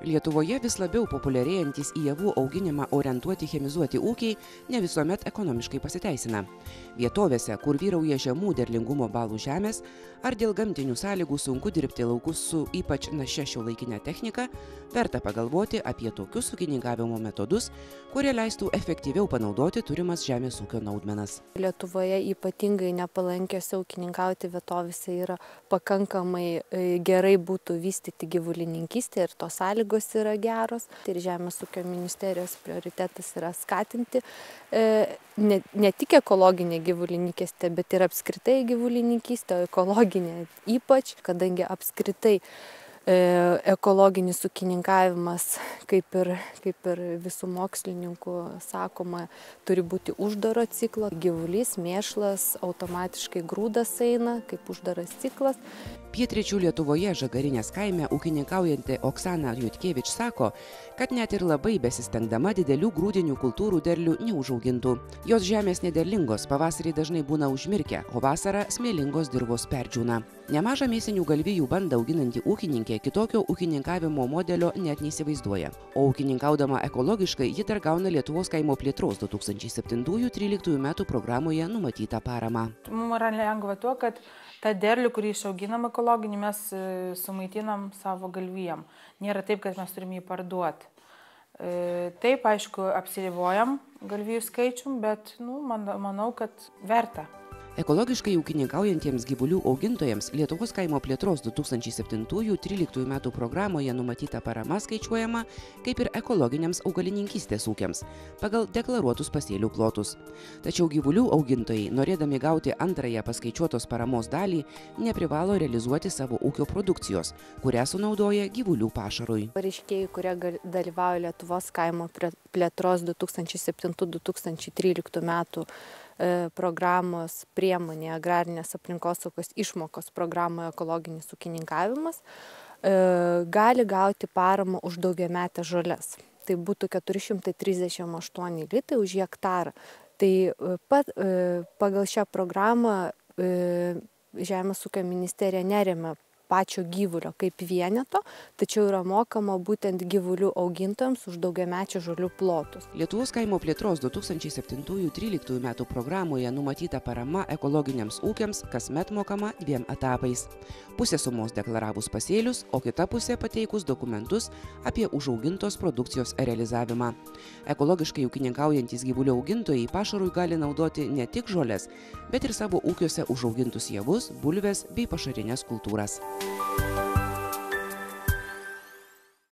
Lietuvoje vis labiau populiarėjantis į javų auginimą orientuoti chemizuoti ūkiai ne visuomet ekonomiškai pasiteisina. Vietovėse, kur vyrauja žemų derlingumo balų žemės, ar dėl gamtinių sąlygų sunku dirbti laukus su ypač našia šiuolaikinė technika, verta pagalvoti apie tokius ūkininkavimo metodus, kurie leistų efektyviau panaudoti turimas žemės ūkio naudmenas. Lietuvoje ypatingai nepalankiose ūkininkauti vietovėse yra pakankamai gerai būtų vystyti gyvulininkystę ir tos sąlygos yra geros. Ir Žemės ūkio ministerijos prioritetas yra skatinti ne tik ekologinę gyvulininkystę, bet ir apskritai gyvulininkystę, ekologinę ypač, kadangi apskritai ekologinis ūkininkavimas, kaip ir visų mokslininkų sakoma, turi būti uždaro ciklo. Gyvulys, mėšlas, automatiškai grūdas eina kaip uždaras ciklas. Pietryčių Lietuvoje Žagarinės kaime ūkininkaujanti Oksana Jutkevič sako, kad net ir labai besistengdama didelių grūdinių kultūrų derlių neužaugintų. Jos žemės nederlingos, pavasarį dažnai būna užmirkę, o vasarą smėlingos dirvos perdžiūna. Nemažą mėsinių galvijų bandą auginanti ūkininkė kitokio ūkininkavimo modelio net neįsivaizduoja. O ūkininkaudama ekologiškai ji dar gauna Lietuvos kaimo plėtros 2007-2013 metų programoje numatytą paramą. Mums yra lengva tuo, kad tą derlių, kurį išauginam ekologinį, mes sumaitinam savo galvijam. Nėra taip, kad mes turim jį parduoti. Taip, aišku, apsiribojam galvijų skaičium, bet manau, kad verta. Ekologiškai ūkininkaujantiems gyvulių augintojams Lietuvos kaimo plėtros 2007-2013 metų programoje numatyta parama skaičiuojama kaip ir ekologiniams augalininkystės ūkiams pagal deklaruotus pasėlių plotus. Tačiau gyvulių augintojai, norėdami gauti antrąją paskaičiuotos paramos dalį, neprivalo realizuoti savo ūkio produkcijos, kurią sunaudoja gyvulių pašarui. Pareiškėjai, kurie dalyvauja Lietuvos kaimo plėtros 2007-2013 metų programos priemonė agrarinės aplinkosaugos išmokos programoje ekologinis ūkininkavimas, gali gauti paramą už daugiametės žoles. Tai būtų 438 litai už hektarą. Tai pagal šią programą Žemės ūkio ministerija neremia pačio gyvulio kaip vieneto, tačiau yra mokama būtent gyvulių augintojams už daugiamečių žolių plotus. Lietuvos kaimo plėtros 2007-2013 metų programoje numatyta parama ekologiniams ūkiams kasmet mokama 2 etapais. Pusė sumos deklaravus pasėlius, o kita pusė pateikus dokumentus apie užaugintos produkcijos realizavimą. Ekologiškai ūkininkaujantis gyvulių augintojai pašarui gali naudoti ne tik žoles, bet ir savo ūkiuose užaugintus javus, bulves bei pašarines kultūras.